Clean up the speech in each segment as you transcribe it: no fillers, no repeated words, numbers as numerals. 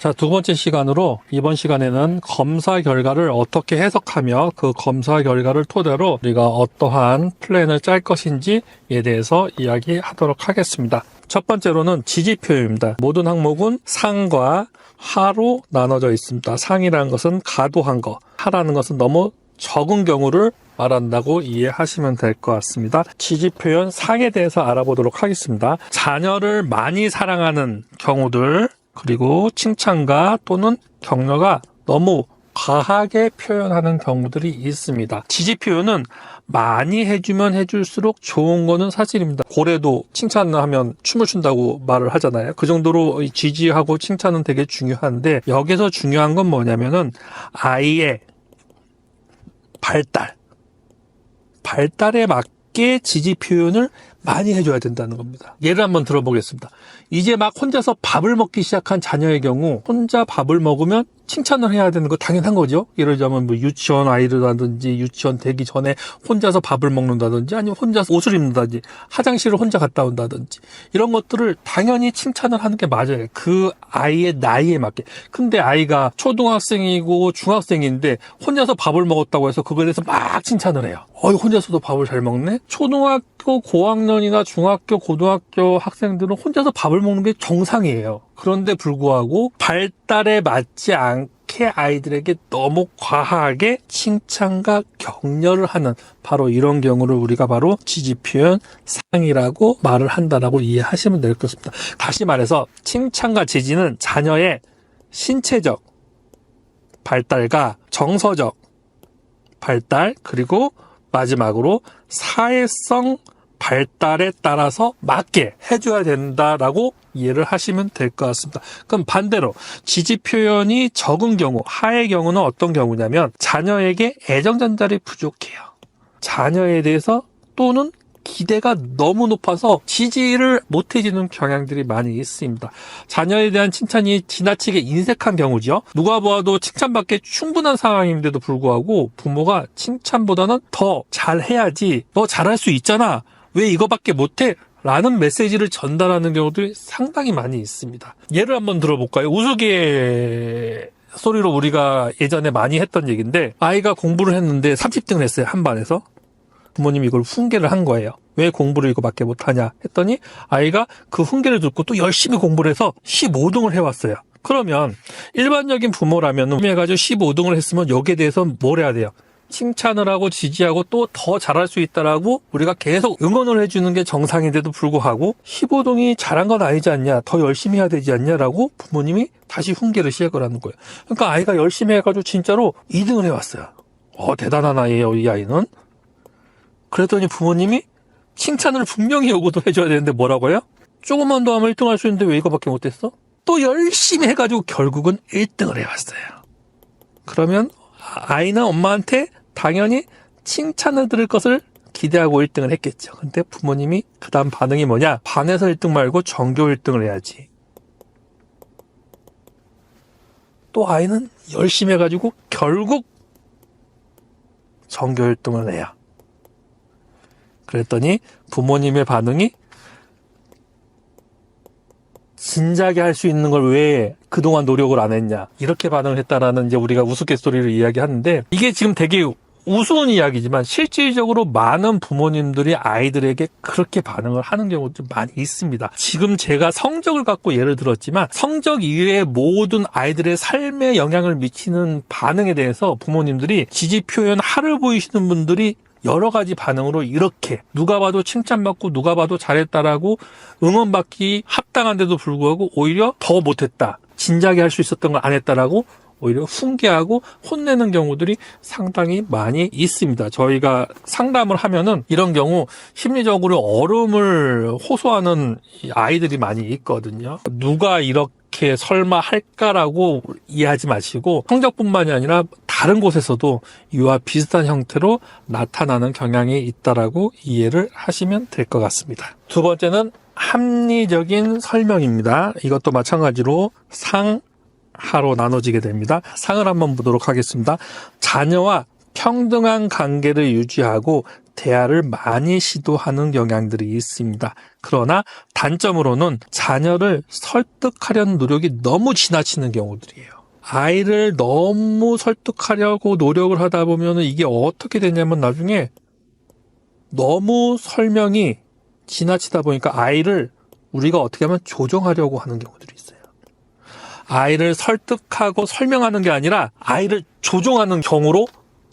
자, 두 번째 시간으로 이번 시간에는 검사 결과를 어떻게 해석하며 그 검사 결과를 토대로 우리가 어떠한 플랜을 짤 것인지에 대해서 이야기하도록 하겠습니다. 첫 번째로는 지지표입니다. 모든 항목은 상과 하로 나눠져 있습니다. 상이라는 것은 과도한 거, 하라는 것은 너무 적은 경우를 말한다고 이해하시면 될 것 같습니다. 지지표현 상에 대해서 알아보도록 하겠습니다. 자녀를 많이 사랑하는 경우들, 그리고 칭찬가 또는 격려가 너무 과하게 표현하는 경우들이 있습니다. 지지 표현은 많이 해주면 해줄수록 좋은 거는 사실입니다. 고래도 칭찬을 하면 춤을 춘다고 말을 하잖아요. 그 정도로 지지하고 칭찬은 되게 중요한데, 여기서 중요한 건 뭐냐면은 아이의 발달에 맞게 지지 표현을 많이 해줘야 된다는 겁니다. 예를 한번 들어보겠습니다. 이제 막 혼자서 밥을 먹기 시작한 자녀의 경우, 혼자 밥을 먹으면 칭찬을 해야 되는 거 당연한 거죠. 예를 들자면 뭐 유치원 아이라든지 유치원 되기 전에 혼자서 밥을 먹는다든지, 아니면 혼자서 옷을 입는다든지, 화장실을 혼자 갔다 온다든지, 이런 것들을 당연히 칭찬을 하는 게 맞아요. 그 아이의 나이에 맞게. 근데 아이가 초등학생이고 중학생인데 혼자서 밥을 먹었다고 해서 그거에 대해서 막 칭찬을 해요. 혼자서도 밥을 잘 먹네? 초등학교 고학년이나 중학교 고등학교 학생들은 혼자서 밥을 먹는 게 정상이에요. 그런데 불구하고 발달에 맞지 않게 아이들에게 너무 과하게 칭찬과 격려를 하는, 바로 이런 경우를 우리가 바로 지지 표현 상이라고 말을 한다라고 이해하시면 될 것 같습니다. 다시 말해서 칭찬과 지지는 자녀의 신체적 발달과 정서적 발달, 그리고 마지막으로 사회성 발달에 따라서 맞게 해줘야 된다라고 이해를 하시면 될 것 같습니다. 그럼 반대로 지지 표현이 적은 경우, 하의 경우는 어떤 경우냐면 자녀에게 애정 전달이 부족해요. 자녀에 대해서 또는 기대가 너무 높아서 지지를 못해주는 경향들이 많이 있습니다. 자녀에 대한 칭찬이 지나치게 인색한 경우죠. 누가 보아도 칭찬받기에 충분한 상황인데도 불구하고 부모가 칭찬보다는 더 잘해야지, 너 잘할 수 있잖아, 왜 이거밖에 못해? 라는 메시지를 전달하는 경우들이 상당히 많이 있습니다. 예를 한번 들어볼까요? 우스개 소리로 우리가 예전에 많이 했던 얘기인데, 아이가 공부를 했는데 30등을 했어요. 한 반에서. 부모님이 이걸 훈계를 한 거예요. 왜 공부를 이거밖에 못하냐 했더니 아이가 그 훈계를 듣고 또 열심히 공부를 해서 15등을 해왔어요. 그러면 일반적인 부모라면 해가지고 15등을 했으면 여기에 대해서 뭘 해야 돼요? 칭찬을 하고 지지하고 또 더 잘할 수 있다라고 우리가 계속 응원을 해주는 게 정상인데도 불구하고 15등이 잘한 건 아니지 않냐, 더 열심히 해야 되지 않냐라고 부모님이 다시 훈계를 시작을 하는 거예요. 그러니까 아이가 열심히 해가지고 진짜로 2등을 해왔어요. 대단한 아이예요, 이 아이는. 그랬더니 부모님이 칭찬을 분명히 요구도 해줘야 되는데 뭐라고 해요? 조금만 더 하면 1등 할 수 있는데 왜 이거밖에 못했어? 또 열심히 해가지고 결국은 1등을 해왔어요. 그러면 아이는 엄마한테 당연히 칭찬을 들을 것을 기대하고 1등을 했겠죠. 근데 부모님이 그 다음 반응이 뭐냐? 반에서 1등 말고 전교 1등을 해야지. 또 아이는 열심히 해가지고 결국 전교 1등을 해요. 그랬더니 부모님의 반응이 진작에 할 수 있는 걸 왜 그동안 노력을 안 했냐, 이렇게 반응을 했다라는 이제 우리가 우스갯소리를 이야기하는데, 이게 지금 되게 우스운 이야기지만 실질적으로 많은 부모님들이 아이들에게 그렇게 반응을 하는 경우도 많이 있습니다. 지금 제가 성적을 갖고 예를 들었지만 성적 이외의 모든 아이들의 삶에 영향을 미치는 반응에 대해서 부모님들이 지지 표현 하를 보이시는 분들이 여러 가지 반응으로 이렇게 누가 봐도 칭찬받고 누가 봐도 잘했다라고 응원받기 합당한데도 불구하고 오히려 더 못했다, 진작에 할 수 있었던 걸 안 했다라고 오히려 훈계하고 혼내는 경우들이 상당히 많이 있습니다. 저희가 상담을 하면은 이런 경우 심리적으로 어려움을 호소하는 아이들이 많이 있거든요. 누가 이렇게 설마 할까라고 이해하지 마시고 성적뿐만이 아니라 다른 곳에서도 이와 비슷한 형태로 나타나는 경향이 있다라고 이해를 하시면 될 것 같습니다. 두 번째는 합리적인 설명입니다. 이것도 마찬가지로 하로 나눠지게 됩니다. 상을 한번 보도록 하겠습니다. 자녀와 평등한 관계를 유지하고 대화를 많이 시도하는 경향들이 있습니다. 그러나 단점으로는 자녀를 설득하려는 노력이 너무 지나치는 경우들이에요. 아이를 너무 설득하려고 노력을 하다 보면 이게 어떻게 되냐면 나중에 너무 설명이 지나치다 보니까 아이를 우리가 어떻게 하면 조종하려고 하는 경우들이 있어요. 아이를 설득하고 설명하는 게 아니라 아이를 조종하는 경우로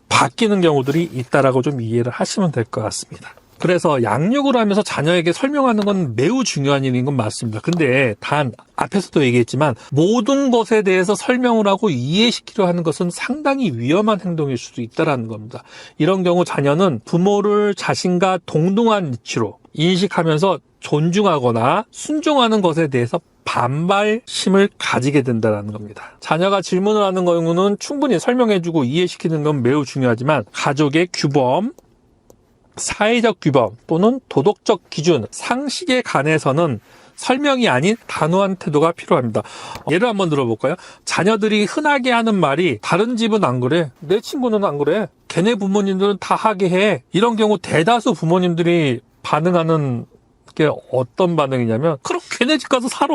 바뀌는 경우들이 있다라고 좀 이해를 하시면 될 것 같습니다. 그래서 양육을 하면서 자녀에게 설명하는 건 매우 중요한 일인 건 맞습니다. 근데 단 앞에서도 얘기했지만 모든 것에 대해서 설명을 하고 이해시키려 하는 것은 상당히 위험한 행동일 수도 있다는 겁니다. 이런 경우 자녀는 부모를 자신과 동등한 위치로 인식하면서 존중하거나 순종하는 것에 대해서 반발심을 가지게 된다는 겁니다. 자녀가 질문을 하는 경우는 충분히 설명해주고 이해시키는 건 매우 중요하지만 가족의 규범, 사회적 규범 또는 도덕적 기준, 상식에 관해서는 설명이 아닌 단호한 태도가 필요합니다. 예를 한번 들어볼까요? 자녀들이 흔하게 하는 말이 다른 집은 안 그래. 내 친구는 안 그래. 걔네 부모님들은 다 하게 해. 이런 경우 대다수 부모님들이 반응하는 게 어떤 반응이냐면 그럼 걔네 집 가서 살아.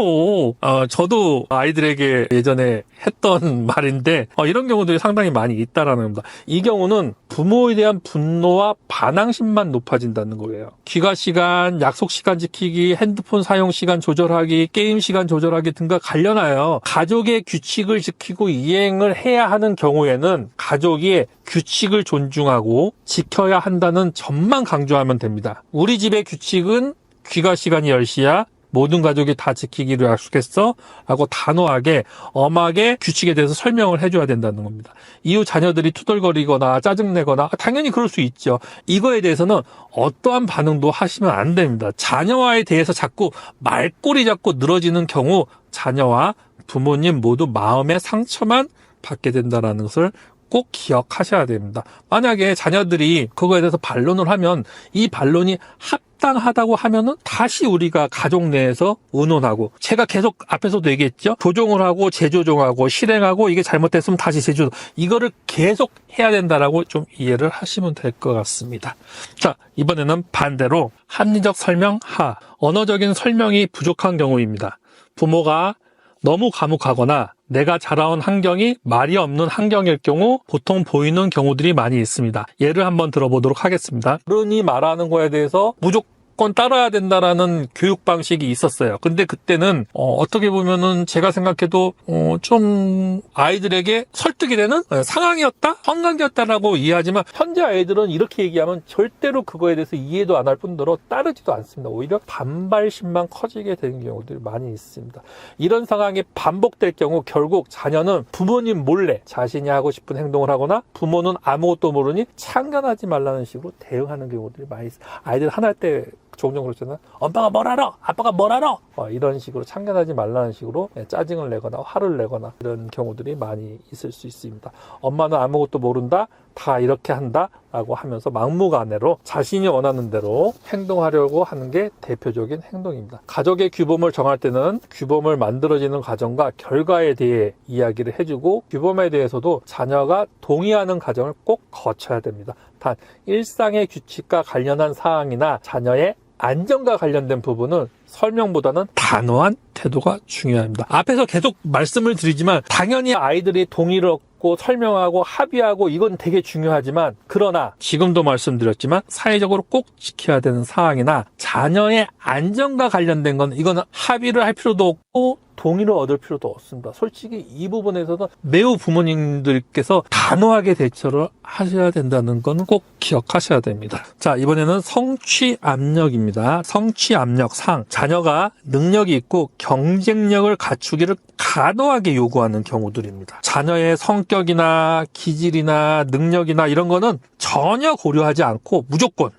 저도 아이들에게 예전에 했던 말인데 이런 경우들이 상당히 많이 있다라는 겁니다. 이 경우는 부모에 대한 분노와 반항심만 높아진다는 거예요. 귀가 시간, 약속 시간 지키기, 핸드폰 사용 시간 조절하기, 게임 시간 조절하기 등과 관련하여 가족의 규칙을 지키고 이행을 해야 하는 경우에는 가족이 규칙을 존중하고 지켜야 한다는 점만 강조하면 됩니다. 우리 집의 규칙은 귀가 시간이 10시야. 모든 가족이 다 지키기로 약속했어. 라고 단호하게 엄하게 규칙에 대해서 설명을 해줘야 된다는 겁니다. 이후 자녀들이 투덜거리거나 짜증내거나 당연히 그럴 수 있죠. 이거에 대해서는 어떠한 반응도 하시면 안 됩니다. 자녀와에 대해서 자꾸 말꼬리 잡고 늘어지는 경우 자녀와 부모님 모두 마음의 상처만 받게 된다는 것을 꼭 기억하셔야 됩니다. 만약에 자녀들이 그거에 대해서 반론을 하면 이 반론이 합당하다고 하면은 다시 우리가 가족 내에서 의논하고, 제가 계속 앞에서도 얘기했죠. 조종을 하고 재조종하고 실행하고 이게 잘못됐으면 다시 재조종, 이거를 계속 해야 된다라고 좀 이해를 하시면 될 것 같습니다. 자, 이번에는 반대로 합리적 설명 하, 언어적인 설명이 부족한 경우입니다. 부모가 너무 과묵하거나 내가 자라온 환경이 말이 없는 환경일 경우 보통 보이는 경우들이 많이 있습니다. 예를 한번 들어보도록 하겠습니다. 어른이 말하는 거에 대해서 무조건 따라야 된다라는 교육 방식이 있었어요. 근데 그때는 어떻게 보면은 제가 생각해도 좀 아이들에게 설득이 되는 상황이었다? 환경이었다라고 이해하지만 현재 아이들은 이렇게 얘기하면 절대로 그거에 대해서 이해도 안 할 뿐더러 따르지도 않습니다. 오히려 반발심만 커지게 되는 경우들이 많이 있습니다. 이런 상황이 반복될 경우 결국 자녀는 부모님 몰래 자신이 하고 싶은 행동을 하거나 부모는 아무것도 모르니 참견하지 말라는 식으로 대응하는 경우들이 많이 있어요. 아이들 화날 때 종종 그렇잖아요. 엄마가 뭘 알아? 아빠가 뭘 알아? 이런 식으로 참견하지 말라는 식으로 짜증을 내거나 화를 내거나 이런 경우들이 많이 있을 수 있습니다. 엄마는 아무것도 모른다? 다 이렇게 한다? 라고 하면서 막무가내로 자신이 원하는 대로 행동하려고 하는 게 대표적인 행동입니다. 가족의 규범을 정할 때는 규범을 만들어지는 과정과 결과에 대해 이야기를 해주고 규범에 대해서도 자녀가 동의하는 과정을 꼭 거쳐야 됩니다. 단 일상의 규칙과 관련한 사항이나 자녀의 안전과 관련된 부분은 설명보다는 단호한 태도가 중요합니다. 앞에서 계속 말씀을 드리지만 당연히 아이들이 동의를 얻고 설명하고 합의하고 이건 되게 중요하지만, 그러나 지금도 말씀드렸지만 사회적으로 꼭 지켜야 되는 사항이나 자녀의 안전과 관련된 건 이거는 합의를 할 필요도 없고 동의를 얻을 필요도 없습니다. 솔직히 이 부분에서는 매우 부모님들께서 단호하게 대처를 하셔야 된다는 건 꼭 기억하셔야 됩니다. 자, 이번에는 성취 압력입니다. 성취 압력 상, 자녀가 능력이 있고 경쟁력을 갖추기를 과도하게 요구하는 경우들입니다. 자녀의 성격이나 기질이나 능력이나 이런 거는 전혀 고려하지 않고 무조건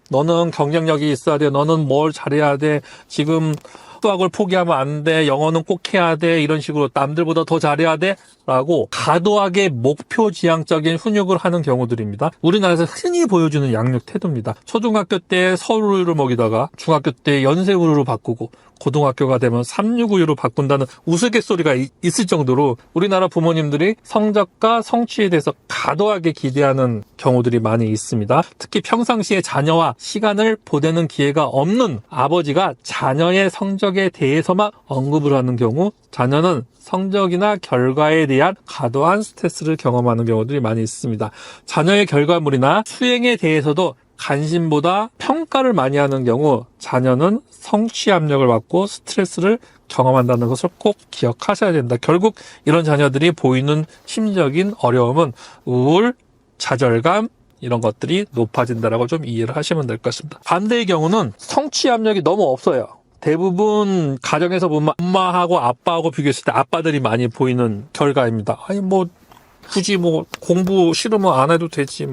너는 경쟁력이 있어야 돼, 너는 뭘 잘해야 돼, 지금 수학을 포기하면 안 돼, 영어는 꼭 해야 돼, 이런 식으로 남들보다 더 잘해야 돼 라고 과도하게 목표 지향적인 훈육을 하는 경우들입니다. 우리나라에서 흔히 보여주는 양육 태도입니다. 초등학교 때 서울을 먹이다가 중학교 때 연세우르로 바꾸고 고등학교가 되면 369로 바꾼다는 우스갯소리가 있을 정도로 우리나라 부모님들이 성적과 성취에 대해서 과도하게 기대하는 경우들이 많이 있습니다. 특히 평상시에 자녀와 시간을 보내는 기회가 없는 아버지가 자녀의 성적에 대해서만 언급을 하는 경우 자녀는 성적이나 결과에 대한 과도한 스트레스를 경험하는 경우들이 많이 있습니다. 자녀의 결과물이나 수행에 대해서도 관심보다 평가를 많이 하는 경우 자녀는 성취 압력을 받고 스트레스를 경험한다는 것을 꼭 기억하셔야 된다. 결국 이런 자녀들이 보이는 심리적인 어려움은 우울, 좌절감 이런 것들이 높아진다라고 좀 이해를 하시면 될 것 같습니다. 반대의 경우는 성취 압력이 너무 없어요. 대부분 가정에서 보면 엄마하고 아빠하고 비교했을 때 아빠들이 많이 보이는 결과입니다. 아니 굳이 공부 싫으면 안 해도 되지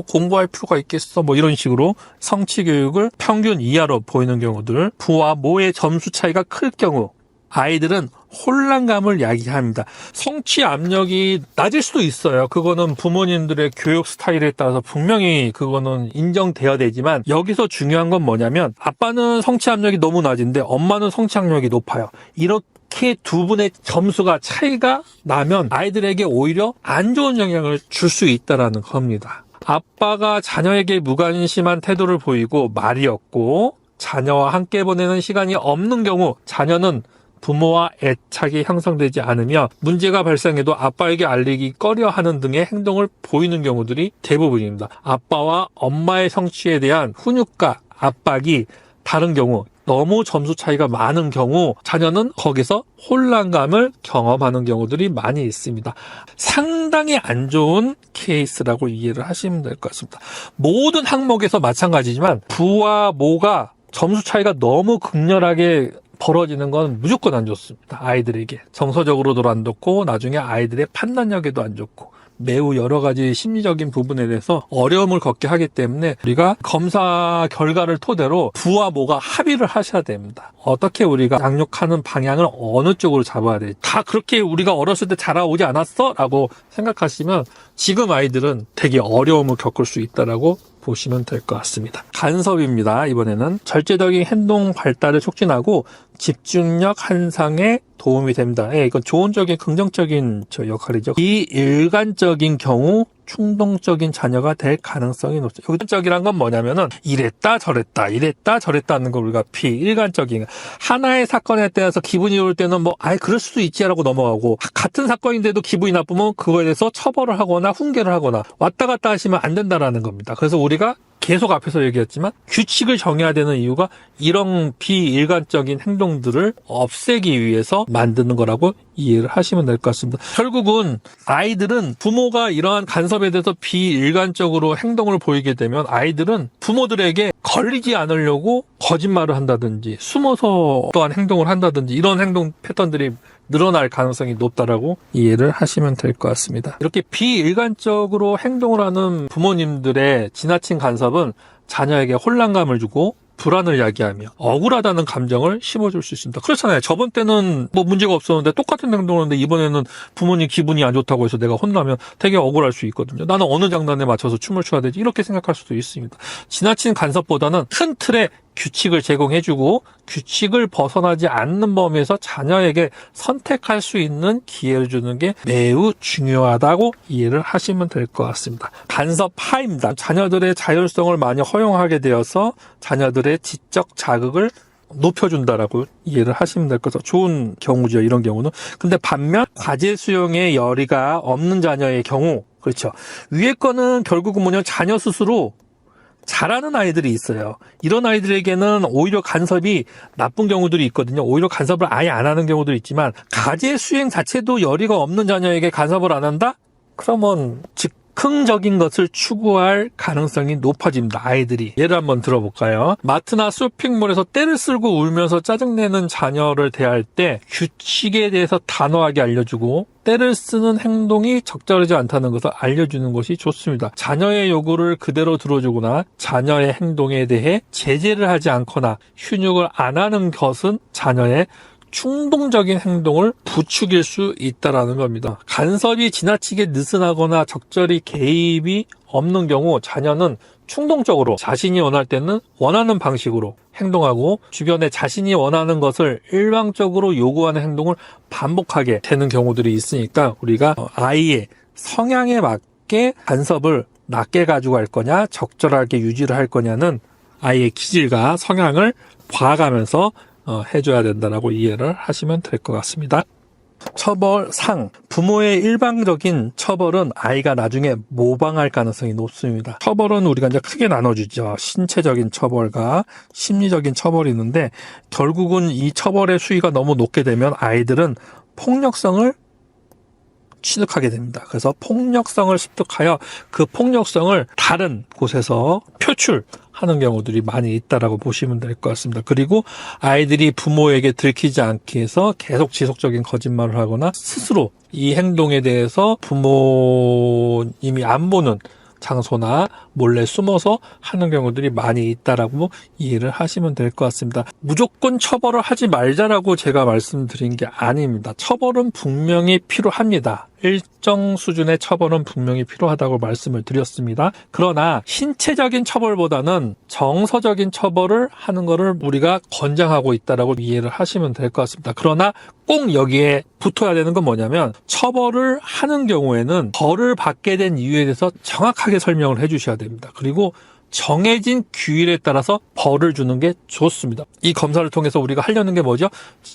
공부할 필요가 있겠어 이런 식으로 성취 교육을 평균 이하로 보이는 경우들, 부와 모의 점수 차이가 클 경우 아이들은 혼란감을 야기합니다. 성취 압력이 낮을 수도 있어요. 그거는 부모님들의 교육 스타일에 따라서 분명히 그거는 인정되어야 되지만 여기서 중요한 건 뭐냐면 아빠는 성취 압력이 너무 낮은데 엄마는 성취 압력이 높아요. 이렇게 두 분의 점수가 차이가 나면 아이들에게 오히려 안 좋은 영향을 줄 수 있다는 겁니다. 아빠가 자녀에게 무관심한 태도를 보이고 말이 없고 자녀와 함께 보내는 시간이 없는 경우 자녀는 부모와 애착이 형성되지 않으며 문제가 발생해도 아빠에게 알리기 꺼려하는 등의 행동을 보이는 경우들이 대부분입니다. 아빠와 엄마의 성취에 대한 훈육과 압박이 다른 경우, 너무 점수 차이가 많은 경우 자녀는 거기서 혼란감을 경험하는 경우들이 많이 있습니다. 상당히 안 좋은 케이스라고 이해를 하시면 될 것 같습니다. 모든 항목에서 마찬가지지만 부와 모가 점수 차이가 너무 극렬하게 벌어지는 건 무조건 안 좋습니다. 아이들에게 정서적으로도 안 좋고 나중에 아이들의 판단력에도 안 좋고 매우 여러 가지 심리적인 부분에 대해서 어려움을 겪게 하기 때문에 우리가 검사 결과를 토대로 부와 모가 합의를 하셔야 됩니다. 어떻게 우리가 양육하는 방향을 어느 쪽으로 잡아야 돼? 다 그렇게 우리가 어렸을 때 자라오지 않았어? 라고 생각하시면 지금 아이들은 되게 어려움을 겪을 수 있다라고 보시면 될 것 같습니다. 간섭입니다. 이번에는 절제적인 행동 발달을 촉진하고 집중력 향상에 도움이 됩니다. 이건 조언적인 긍정적인 역할이죠. 비일관적인 경우 충동적인 자녀가 될 가능성이 높죠. 일관적이란 건 뭐냐면은 이랬다 저랬다 하는 걸 우리가 비일관적인 하나의 사건에 대해서 기분이 좋을 때는 그럴 수도 있지라고 넘어가고 같은 사건인데도 기분이 나쁘면 그거에 대해서 처벌을 하거나 훈계를 하거나 왔다 갔다 하시면 안 된다라는 겁니다. 그래서 우리가 계속 앞에서 얘기했지만 규칙을 정해야 되는 이유가 이런 비일관적인 행동들을 없애기 위해서 만드는 거라고 이해를 하시면 될 것 같습니다. 결국은 아이들은 부모가 이러한 간섭에 대해서 비일관적으로 행동을 보이게 되면 아이들은 부모들에게 걸리지 않으려고 거짓말을 한다든지 숨어서 또한 행동을 한다든지 이런 행동 패턴들이 늘어날 가능성이 높다라고 이해를 하시면 될 것 같습니다. 이렇게 비일관적으로 행동을 하는 부모님들의 지나친 간섭은 자녀에게 혼란감을 주고 불안을 야기하며 억울하다는 감정을 심어줄 수 있습니다. 그렇잖아요. 저번 때는 문제가 없었는데 똑같은 행동을 하는데 이번에는 부모님 기분이 안 좋다고 해서 내가 혼나면 되게 억울할 수 있거든요. 나는 어느 장단에 맞춰서 춤을 춰야 되지? 이렇게 생각할 수도 있습니다. 지나친 간섭보다는 큰 틀의 규칙을 제공해주고 규칙을 벗어나지 않는 범위에서 자녀에게 선택할 수 있는 기회를 주는 게 매우 중요하다고 이해를 하시면 될 것 같습니다. 간섭 하입니다. 자녀들의 자율성을 많이 허용하게 되어서 자녀들의 지적 자극을 높여준다라고 이해를 하시면 될 것 같아요. 좋은 경우죠. 이런 경우는. 근데 반면 과제 수용에 열의가 없는 자녀의 경우 그렇죠. 위에 거는 결국은 자녀 스스로 잘하는 아이들이 있어요. 이런 아이들에게는 오히려 간섭이 나쁜 경우들이 있거든요. 오히려 간섭을 아예 안 하는 경우도 있지만 과제 수행 자체도 열의가 없는 자녀에게 간섭을 안 한다? 그러면 즉흥적인 것을 추구할 가능성이 높아집니다. 아이들이. 예를 한번 들어볼까요? 마트나 쇼핑몰에서 떼를 쓸고 울면서 짜증내는 자녀를 대할 때 규칙에 대해서 단호하게 알려주고 떼를 쓰는 행동이 적절하지 않다는 것을 알려주는 것이 좋습니다. 자녀의 요구를 그대로 들어주거나 자녀의 행동에 대해 제재를 하지 않거나 훈육을 안 하는 것은 자녀의 충동적인 행동을 부추길 수 있다라는 겁니다. 간섭이 지나치게 느슨하거나 적절히 개입이 없는 경우 자녀는 충동적으로 자신이 원할 때는 원하는 방식으로 행동하고 주변에 자신이 원하는 것을 일방적으로 요구하는 행동을 반복하게 되는 경우들이 있으니까 우리가 아이의 성향에 맞게 간섭을 낮게 가지고 갈 거냐 적절하게 유지를 할 거냐는 아이의 기질과 성향을 봐가면서 해줘야 된다라고 이해를 하시면 될 것 같습니다. 처벌상. 부모의 일방적인 처벌은 아이가 나중에 모방할 가능성이 높습니다. 처벌은 우리가 이제 크게 나눠주죠. 신체적인 처벌과 심리적인 처벌이 있는데 결국은 이 처벌의 수위가 너무 높게 되면 아이들은 폭력성을 취득하게 됩니다. 그래서 폭력성을 습득하여 그 폭력성을 다른 곳에서 표출하는 경우들이 많이 있다라고 보시면 될 것 같습니다. 그리고 아이들이 부모에게 들키지 않기 위해서 계속 지속적인 거짓말을 하거나 스스로 이 행동에 대해서 부모님이 안 보는 장소나 몰래 숨어서 하는 경우들이 많이 있다라고 이해를 하시면 될 것 같습니다. 무조건 처벌을 하지 말자라고 제가 말씀드린 게 아닙니다. 처벌은 분명히 필요합니다. 일정 수준의 처벌은 분명히 필요하다고 말씀을 드렸습니다. 그러나 신체적인 처벌보다는 정서적인 처벌을 하는 것을 우리가 권장하고 있다라고 이해를 하시면 될 것 같습니다. 그러나 꼭 여기에 붙어야 되는 건 뭐냐면 처벌을 하는 경우에는 벌을 받게 된 이유에 대해서 정확하게 설명을 해주셔야 됩니다. 그리고 정해진 규율에 따라서 벌을 주는 게 좋습니다. 이 검사를 통해서 우리가 하려는 게 뭐죠?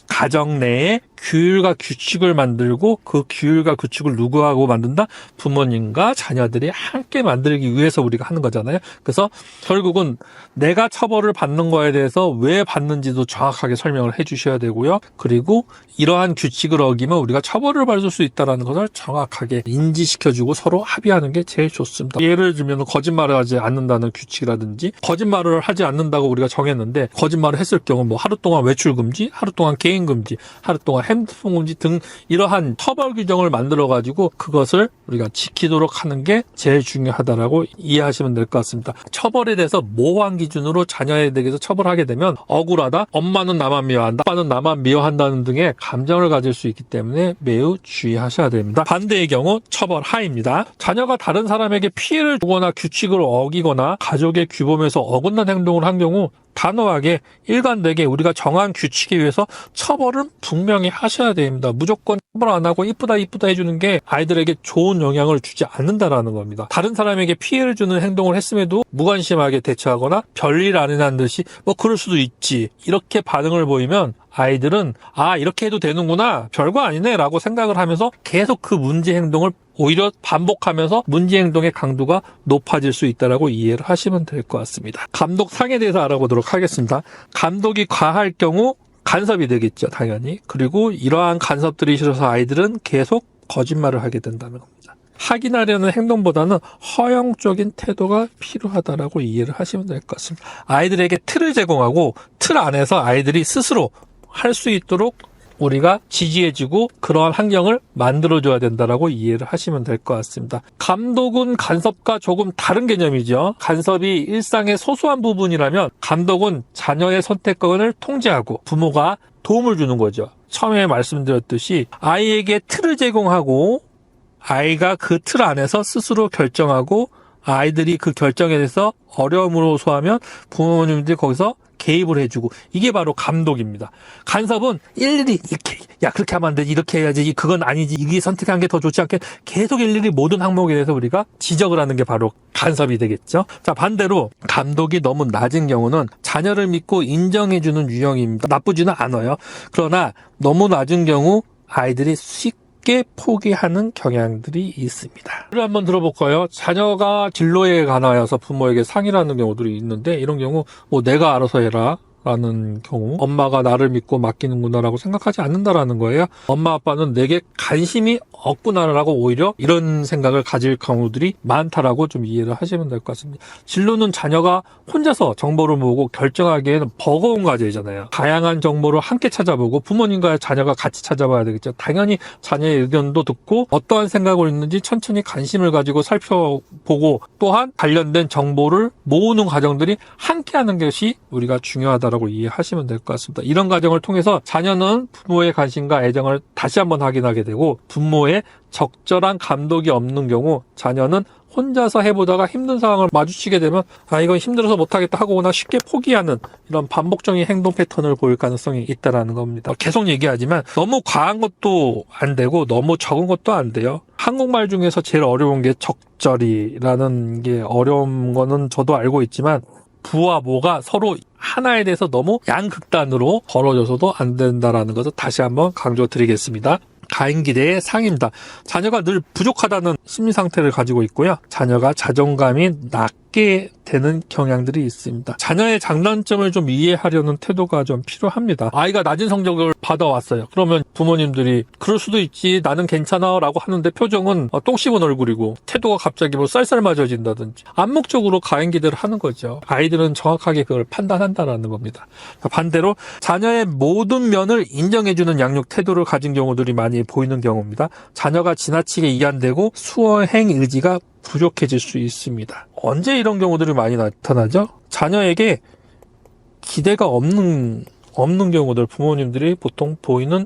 가정 내에 규율과 규칙을 만들고 그 규율과 규칙을 누구하고 만든다? 부모님과 자녀들이 함께 만들기 위해서 우리가 하는 거잖아요. 그래서 결국은 내가 처벌을 받는 거에 대해서 왜 받는지도 정확하게 설명을 해 주셔야 되고요. 그리고 이러한 규칙을 어기면 우리가 처벌을 받을 수 있다는 것을 정확하게 인지시켜주고 서로 합의하는 게 제일 좋습니다. 예를 들면 거짓말을 하지 않는다는 규칙이라든지 거짓말을 하지 않는다고 우리가 정했는데 거짓말을 했을 경우 뭐 하루 동안 외출 금지, 하루 동안 개인 금지, 하루 동안 핸드폰 금지 등 이러한 처벌 규정을 만들어 가지고 그것을 우리가 지키도록 하는 게 제일 중요하다라고 이해하시면 될 것 같습니다. 처벌에 대해서 모호한 기준으로 자녀에 대해서 처벌하게 되면 억울하다, 엄마는 나만 미워한다, 아빠는 나만 미워한다는 등의 감정을 가질 수 있기 때문에 매우 주의하셔야 됩니다. 반대의 경우 처벌 하입니다. 자녀가 다른 사람에게 피해를 주거나 규칙을 어기거나 가족의 규범에서 어긋난 행동을 한 경우 단호하게 일관되게 우리가 정한 규칙에 의해서 처벌은 분명히 하셔야 됩니다. 무조건 처벌 안 하고 이쁘다 해주는 게 아이들에게 좋은 영향을 주지 않는다라는 겁니다. 다른 사람에게 피해를 주는 행동을 했음에도 무관심하게 대처하거나 별일 아니라는 듯이 뭐 그럴 수도 있지 이렇게 반응을 보이면 아이들은 아 이렇게 해도 되는구나 별거 아니네 라고 생각을 하면서 계속 그 문제 행동을 오히려 반복하면서 문제 행동의 강도가 높아질 수 있다고 이해를 하시면 될 것 같습니다. 감독상에 대해서 알아보도록 하겠습니다. 감독이 과할 경우 간섭이 되겠죠, 당연히. 그리고 이러한 간섭들이 싫어서 아이들은 계속 거짓말을 하게 된다는 겁니다. 확인하려는 행동보다는 허용적인 태도가 필요하다고 이해를 하시면 될 것 같습니다. 아이들에게 틀을 제공하고 틀 안에서 아이들이 스스로 할 수 있도록 우리가 지지해주고 그러한 환경을 만들어줘야 된다라고 이해를 하시면 될 것 같습니다. 감독은 간섭과 조금 다른 개념이죠. 간섭이 일상의 소소한 부분이라면 감독은 자녀의 선택권을 통제하고 부모가 도움을 주는 거죠. 처음에 말씀드렸듯이 아이에게 틀을 제공하고 아이가 그 틀 안에서 스스로 결정하고 아이들이 그 결정에 대해서 어려움을 호소하면 부모님들이 거기서 개입을 해주고 이게 바로 감독입니다. 간섭은 일일이 이렇게 야 그렇게 하면 안 되지 이렇게 해야지 그건 아니지 이게 선택한 게 더 좋지 않게 계속 일일이 모든 항목에 대해서 우리가 지적을 하는 게 바로 간섭이 되겠죠. 자 반대로 감독이 너무 낮은 경우는 자녀를 믿고 인정해주는 유형입니다. 나쁘지는 않아요. 그러나 너무 낮은 경우 아이들이 쉽게 포기하는 경향들이 있습니다. 를 한번 들어볼까요? 자녀가 진로에 관하여서 부모에게 상의를 하는 경우들이 있는데 이런 경우 뭐 내가 알아서 해라 라는 경우 엄마가 나를 믿고 맡기는구나 라고 생각하지 않는다라는 거예요. 엄마 아빠는 내게 관심이 없구나라고 오히려 이런 생각을 가질 경우들이 많다라고 좀 이해를 하시면 될 것 같습니다. 진로는 자녀가 혼자서 정보를 모으고 결정하기에는 버거운 과제잖아요. 다양한 정보를 함께 찾아보고 부모님과 자녀가 같이 찾아봐야 되겠죠. 당연히 자녀의 의견도 듣고 어떠한 생각을 있는지 천천히 관심을 가지고 살펴보고 또한 관련된 정보를 모으는 과정들이 함께하는 것이 우리가 중요하다고 이해하시면 될 것 같습니다. 이런 과정을 통해서 자녀는 부모의 관심과 애정을 다시 한번 확인하게 되고 부모의 적절한 감독이 없는 경우 자녀는 혼자서 해보다가 힘든 상황을 마주치게 되면 이건 힘들어서 못하겠다 하거나 쉽게 포기하는 이런 반복적인 행동 패턴을 보일 가능성이 있다는 겁니다. 계속 얘기하지만 너무 과한 것도 안 되고 너무 적은 것도 안 돼요. 한국말 중에서 제일 어려운 게 적절히라는 게 어려운 거는 저도 알고 있지만 부와 모가 서로 하나에 대해서 너무 양극단으로 벌어져서도 안 된다는 것을 다시 한번 강조드리겠습니다. 가임기대의 상입니다. 자녀가 늘 부족하다는 심리 상태를 가지고 있고요. 자녀가 자존감이 낮게 되는 경향들이 있습니다. 자녀의 장단점을 좀 이해하려는 태도가 좀 필요합니다. 아이가 낮은 성적을 받아왔어요. 그러면 부모님들이 그럴 수도 있지 나는 괜찮아 라고 하는데 표정은 똥 씹은 얼굴이고 태도가 갑자기 뭐 쌀쌀맞아진다든지 암묵적으로 가임기대를 하는 거죠. 아이들은 정확하게 그걸 판단한다는 겁니다. 반대로 자녀의 모든 면을 인정해주는 양육 태도를 가진 경우들이 많이 보이는 경우입니다. 자녀가 지나치게 이완되고 수행 의지가 부족해질 수 있습니다. 언제 이런 경우들이 많이 나타나죠? 자녀에게 기대가 없는 경우들 부모님들이 보통 보이는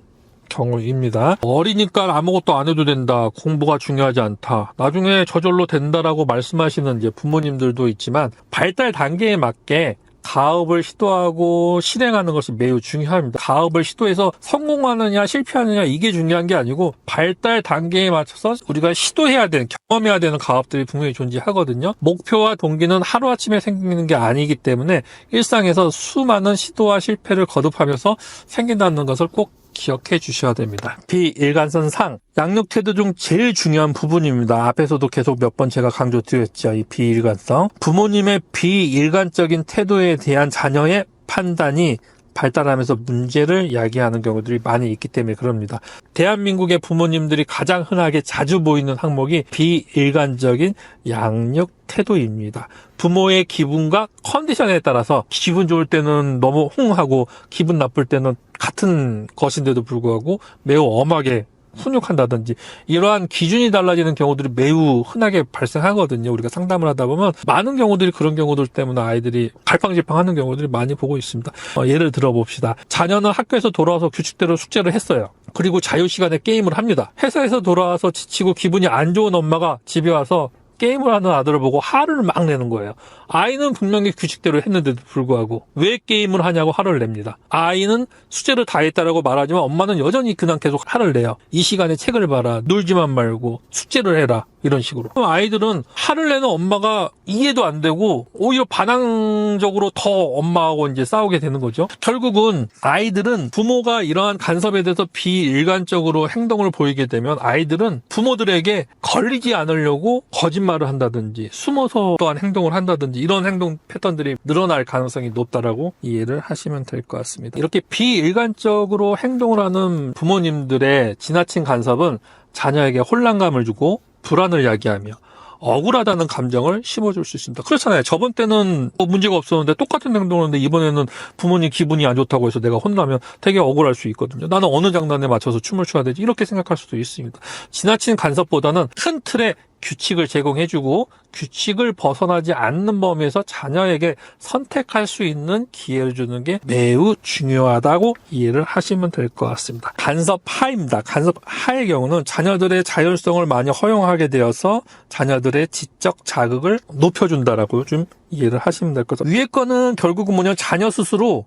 경우입니다. 어리니까 아무것도 안 해도 된다. 공부가 중요하지 않다. 나중에 저절로 된다라고 말씀하시는 이제 부모님들도 있지만 발달 단계에 맞게 가업을 시도하고 실행하는 것이 매우 중요합니다. 가업을 시도해서 성공하느냐 실패하느냐 이게 중요한 게 아니고 발달 단계에 맞춰서 우리가 시도해야 되는 경험해야 되는 가업들이 분명히 존재하거든요. 목표와 동기는 하루아침에 생기는 게 아니기 때문에 일상에서 수많은 시도와 실패를 거듭하면서 생긴다는 것을 꼭 기억해 주셔야 됩니다. 비일관성 상, 양육 태도 중 제일 중요한 부분입니다. 앞에서도 계속 몇 번 제가 강조드렸죠. 이 비일관성. 부모님의 비일관적인 태도에 대한 자녀의 판단이 발달하면서 문제를 야기하는 경우들이 많이 있기 때문에 그럽니다. 대한민국의 부모님들이 가장 흔하게 자주 보이는 항목이 비일관적인 양육 태도입니다. 부모의 기분과 컨디션에 따라서 기분 좋을 때는 너무 흥하고 기분 나쁠 때는 같은 것인데도 불구하고 매우 엄하게 훈육한다든지 이러한 기준이 달라지는 경우들이 매우 흔하게 발생하거든요. 우리가 상담을 하다 보면 많은 경우들이 그런 경우들 때문에 아이들이 갈팡질팡하는 경우들이 많이 보고 있습니다. 예를 들어봅시다. 자녀는 학교에서 돌아와서 규칙대로 숙제를 했어요. 그리고 자유시간에 게임을 합니다. 회사에서 돌아와서 지치고 기분이 안 좋은 엄마가 집에 와서 게임을 하는 아들을 보고 화를 막 내는 거예요. 아이는 분명히 규칙대로 했는데도 불구하고 왜 게임을 하냐고 화를 냅니다. 아이는 숙제를 다 했다라고 말하지만 엄마는 여전히 그냥 계속 화를 내요. 이 시간에 책을 봐라. 놀지만 말고 숙제를 해라. 이런 식으로. 그럼 아이들은 화를 내는 엄마가 이해도 안 되고 오히려 반항적으로 더 엄마하고 이제 싸우게 되는 거죠. 결국은 아이들은 부모가 이러한 간섭에 대해서 비일관적으로 행동을 보이게 되면 아이들은 부모들에게 걸리지 않으려고 거짓말을 한다든지 숨어서 또한 행동을 한다든지 이런 행동 패턴들이 늘어날 가능성이 높다라고 이해를 하시면 될 것 같습니다. 이렇게 비일관적으로 행동을 하는 부모님들의 지나친 간섭은 자녀에게 혼란감을 주고 불안을 야기하며 억울하다는 감정을 심어줄 수 있습니다. 그렇잖아요. 저번 때는 문제가 없었는데 똑같은 행동을 하는데 이번에는 부모님 기분이 안 좋다고 해서 내가 혼나면 되게 억울할 수 있거든요. 나는 어느 장단에 맞춰서 춤을 춰야 되지? 이렇게 생각할 수도 있습니다. 지나친 간섭보다는 큰 틀의 규칙을 제공해주고 규칙을 벗어나지 않는 범위에서 자녀에게 선택할 수 있는 기회를 주는 게 매우 중요하다고 이해를 하시면 될 것 같습니다. 간섭 하입니다. 간섭 하의 경우는 자녀들의 자율성을 많이 허용하게 되어서 자녀들의 지적 자극을 높여준다라고 좀 이해를 하시면 될 것 같습니다. 위에 거는 결국은 뭐냐면 자녀 스스로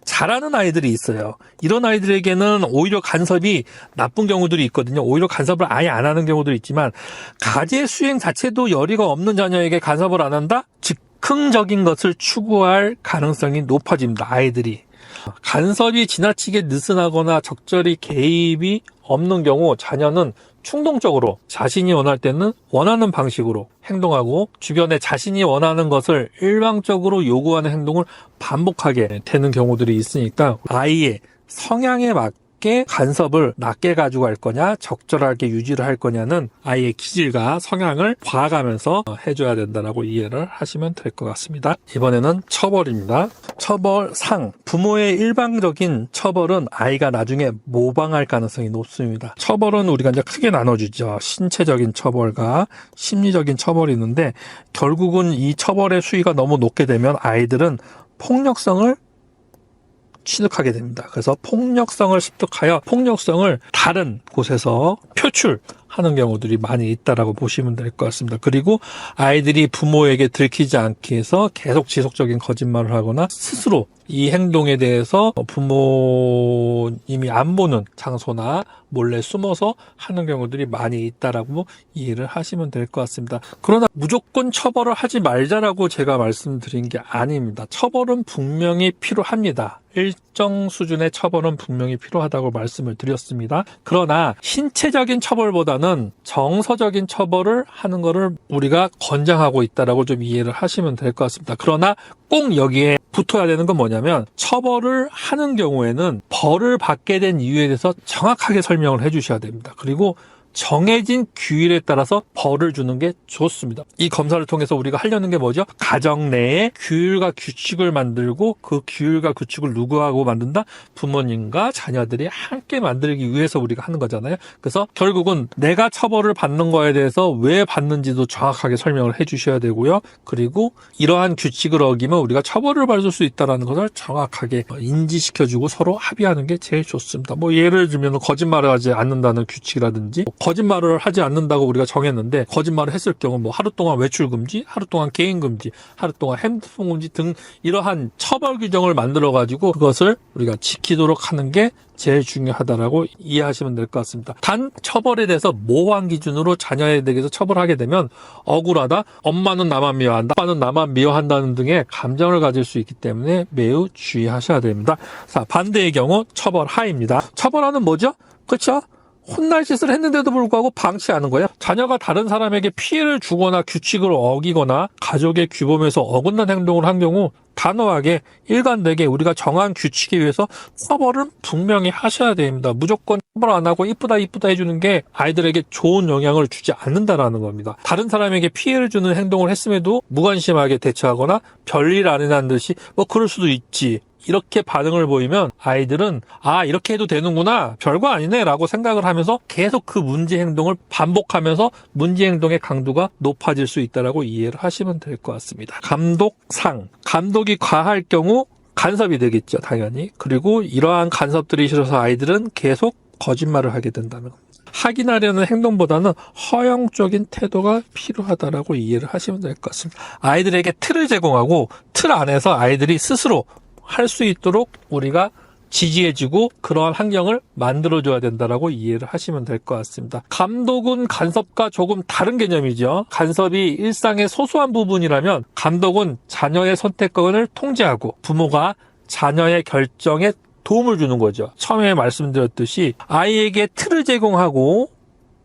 잘하는 아이들이 있어요. 이런 아이들에게는 오히려 간섭이 나쁜 경우들이 있거든요. 오히려 간섭을 아예 안 하는 경우도 있지만 과제 수행 자체도 열의가 없는 자녀에게 간섭을 안 한다? 즉흥적인 것을 추구할 가능성이 높아집니다. 아이들이. 간섭이 지나치게 느슨하거나 적절히 개입이 없는 경우 자녀는 충동적으로 자신이 원할 때는 원하는 방식으로 행동하고 주변에 자신이 원하는 것을 일방적으로 요구하는 행동을 반복하게 되는 경우들이 있으니까 아이의 성향에 어떻게 간섭을 낮게 가지고 갈 거냐, 적절하게 유지를 할 거냐는 아이의 기질과 성향을 봐가면서 해줘야 된다라고 이해를 하시면 될 것 같습니다. 이번에는 처벌입니다. 처벌상. 부모의 일방적인 처벌은 아이가 나중에 모방할 가능성이 높습니다. 처벌은 우리가 이제 크게 나눠주죠. 신체적인 처벌과 심리적인 처벌이 있는데, 결국은 이 처벌의 수위가 너무 높게 되면 아이들은 폭력성을 취득하게 됩니다. 그래서 폭력성을 습득하여 폭력성을 다른 곳에서 표출하는 경우들이 많이 있다라고 보시면 될 것 같습니다. 그리고 아이들이 부모에게 들키지 않기 위해서 계속 지속적인 거짓말을 하거나 스스로 이 행동에 대해서 부모님이 안 보는 장소나 몰래 숨어서 하는 경우들이 많이 있다라고 이해를 하시면 될 것 같습니다. 그러나 무조건 처벌을 하지 말자라고 제가 말씀드린 게 아닙니다. 처벌은 분명히 필요합니다. 일정 수준의 처벌은 분명히 필요하다고 말씀을 드렸습니다. 그러나 신체적인 처벌보다는 정서적인 처벌을 하는 것을 우리가 권장하고 있다라고 좀 이해를 하시면 될 것 같습니다. 그러나 꼭 여기에 붙어야 되는 건 뭐냐면, 처벌을 하는 경우에는 벌을 받게 된 이유에 대해서 정확하게 설명을 해주셔야 됩니다. 그리고 정해진 규율에 따라서 벌을 주는 게 좋습니다. 이 검사를 통해서 우리가 하려는 게 뭐죠? 가정 내에 규율과 규칙을 만들고, 그 규율과 규칙을 누구하고 만든다? 부모님과 자녀들이 함께 만들기 위해서 우리가 하는 거잖아요. 그래서 결국은 내가 처벌을 받는 거에 대해서 왜 받는지도 정확하게 설명을 해주셔야 되고요. 그리고 이러한 규칙을 어기면 우리가 처벌을 받을 수 있다는 것을 정확하게 인지시켜주고 서로 합의하는 게 제일 좋습니다. 뭐 예를 들면 거짓말을 하지 않는다는 규칙이라든지, 거짓말을 하지 않는다고 우리가 정했는데 거짓말을 했을 경우 뭐 하루 동안 외출 금지, 하루 동안 개인 금지, 하루 동안 핸드폰 금지 등 이러한 처벌 규정을 만들어 가지고 그것을 우리가 지키도록 하는 게 제일 중요하다라고 이해하시면 될 것 같습니다. 단 처벌에 대해서 모호한 기준으로 자녀에 대해서 처벌하게 되면 억울하다, 엄마는 나만 미워한다, 아빠는 나만 미워한다는 등의 감정을 가질 수 있기 때문에 매우 주의하셔야 됩니다. 자, 반대의 경우 처벌하입니다. 처벌하는 뭐죠? 그렇죠? 혼날 짓을 했는데도 불구하고 방치하는 거예요. 자녀가 다른 사람에게 피해를 주거나 규칙을 어기거나 가족의 규범에서 어긋난 행동을 한 경우 단호하게 일관되게 우리가 정한 규칙에 의해서 처벌은 분명히 하셔야 됩니다. 무조건 처벌 안 하고 이쁘다 해주는 게 아이들에게 좋은 영향을 주지 않는다라는 겁니다. 다른 사람에게 피해를 주는 행동을 했음에도 무관심하게 대처하거나 별일 아니라는 듯이 뭐 그럴 수도 있지, 이렇게 반응을 보이면 아이들은 아, 이렇게 해도 되는구나, 별거 아니네 라고 생각을 하면서 계속 그 문제 행동을 반복하면서 문제 행동의 강도가 높아질 수 있다고 이해를 하시면 될 것 같습니다. 감독상. 감독이 과할 경우 간섭이 되겠죠, 당연히. 그리고 이러한 간섭들이 싫어서 아이들은 계속 거짓말을 하게 된다는 겁니다. 확인하려는 행동보다는 허용적인 태도가 필요하다고 이해를 하시면 될 것 같습니다. 아이들에게 틀을 제공하고 틀 안에서 아이들이 스스로 할 수 있도록 우리가 지지해주고 그러한 환경을 만들어줘야 된다라고 이해를 하시면 될 것 같습니다. 감독은 간섭과 조금 다른 개념이죠. 간섭이 일상의 소소한 부분이라면 감독은 자녀의 선택권을 통제하고 부모가 자녀의 결정에 도움을 주는 거죠. 처음에 말씀드렸듯이 아이에게 틀을 제공하고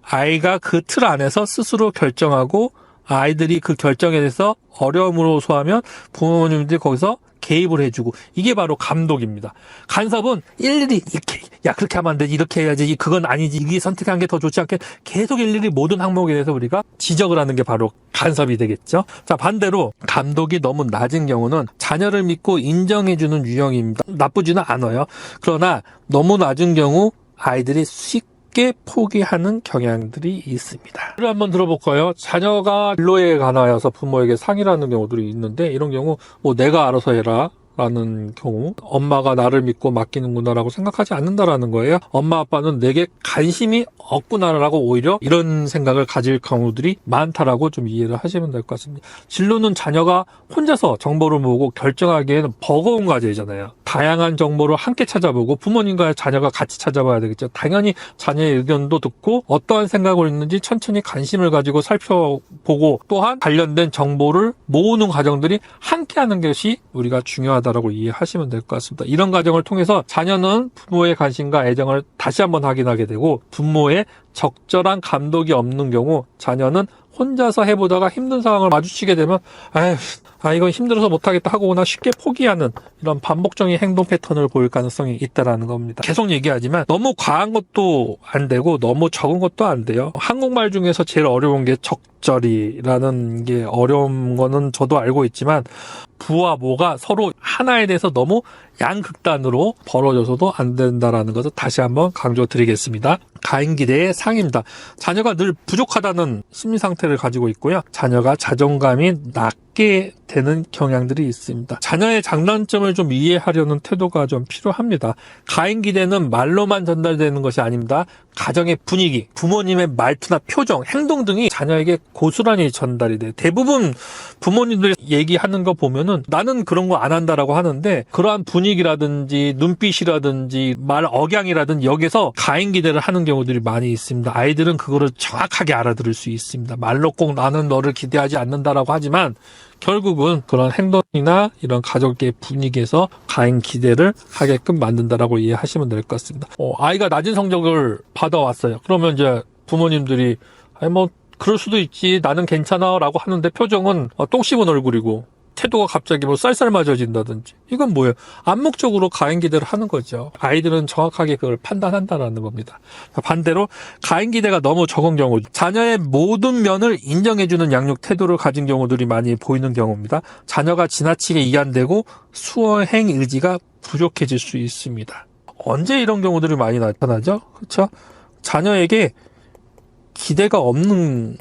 아이가 그 틀 안에서 스스로 결정하고 아이들이 그 결정에 대해서 어려움을 호소하면 부모님들이 거기서 개입을 해주고, 이게 바로 감독입니다. 간섭은 일일이 이렇게, 야 그렇게 하면 안 되지, 이렇게 해야지, 그건 아니지, 이게 선택한 게 더 좋지 않게 계속 일일이 모든 항목에 대해서 우리가 지적을 하는 게 바로 간섭이 되겠죠. 자, 반대로 감독이 너무 낮은 경우는 자녀를 믿고 인정해주는 유형입니다. 나쁘지는 않아요. 그러나 너무 낮은 경우 아이들이 쉽게 포기하는 경향들이 있습니다. 를 한번 들어볼까요? 자녀가 진로에 관하여서 부모에게 상의를 하는 경우들이 있는데, 이런 경우 뭐 내가 알아서 해라 라는 경우, 엄마가 나를 믿고 맡기는구나 라고 생각하지 않는다라는 거예요. 엄마 아빠는 내게 관심이 없구나라고 오히려 이런 생각을 가질 경우들이 많다라고 좀 이해를 하시면 될 것 같습니다. 진로는 자녀가 혼자서 정보를 모으고 결정하기에는 버거운 과제잖아요. 다양한 정보를 함께 찾아보고 부모님과 자녀가 같이 찾아봐야 되겠죠. 당연히 자녀의 의견도 듣고 어떠한 생각을 있는지 천천히 관심을 가지고 살펴보고, 또한 관련된 정보를 모으는 과정들이 함께하는 것이 우리가 중요하다고 이해하시면 될 것 같습니다. 이런 과정을 통해서 자녀는 부모의 관심과 애정을 다시 한번 확인하게 되고, 부모의 적절한 감독이 없는 경우 자녀는 혼자서 해보다가 힘든 상황을 마주치게 되면 이건 힘들어서 못하겠다 하거나 쉽게 포기하는 이런 반복적인 행동 패턴을 보일 가능성이 있다라는 겁니다. 계속 얘기하지만 너무 과한 것도 안 되고 너무 적은 것도 안 돼요. 한국말 중에서 제일 어려운 게 적절히라는 게 어려운 거는 저도 알고 있지만 부와 모가 서로 하나에 대해서 너무 양극단으로 벌어져서도 안 된다라는 것을 다시 한번 강조드리겠습니다. 가인기대의 상입니다. 자녀가 늘 부족하다는 심리 상태를 가지고 있고요. 자녀가 자존감이 낮게 되는 경향들이 있습니다. 자녀의 장단점을 좀 이해하려는 태도가 좀 필요합니다. 가인기대는 말로만 전달되는 것이 아닙니다. 가정의 분위기, 부모님의 말투나 표정, 행동 등이 자녀에게 고스란히 전달이 돼요. 대부분 부모님들 얘기하는 거 보면은 나는 그런 거 안 한다라고 하는데 그러한 분위기라든지 눈빛이라든지 말 억양이라든지 여기서 가인기대를 하는 경우들이 많이 있습니다. 아이들은 그거를 정확하게 알아들을 수 있습니다. 말로 꼭 나는 너를 기대하지 않는다라고 하지만 결국은 그런 행동이나 이런 가족의 분위기에서 가인기대를 하게끔 만든다라고 이해하시면 될 것 같습니다. 아이가 낮은 성적을 받아왔어요. 그러면 이제 부모님들이 그럴 수도 있지 나는 괜찮아 라고 하는데 표정은 똥 씹은 얼굴이고 태도가 갑자기 쌀쌀맞아진다든지 이건 뭐예요? 암묵적으로 가인기대를 하는 거죠. 아이들은 정확하게 그걸 판단한다는 겁니다. 반대로 가인기대가 너무 적은 경우 자녀의 모든 면을 인정해주는 양육 태도를 가진 경우들이 많이 보이는 경우입니다. 자녀가 지나치게 이완되고 수행 의지가 부족해질 수 있습니다. 언제 이런 경우들이 많이 나타나죠? 그렇죠? 자녀에게 기대가 없는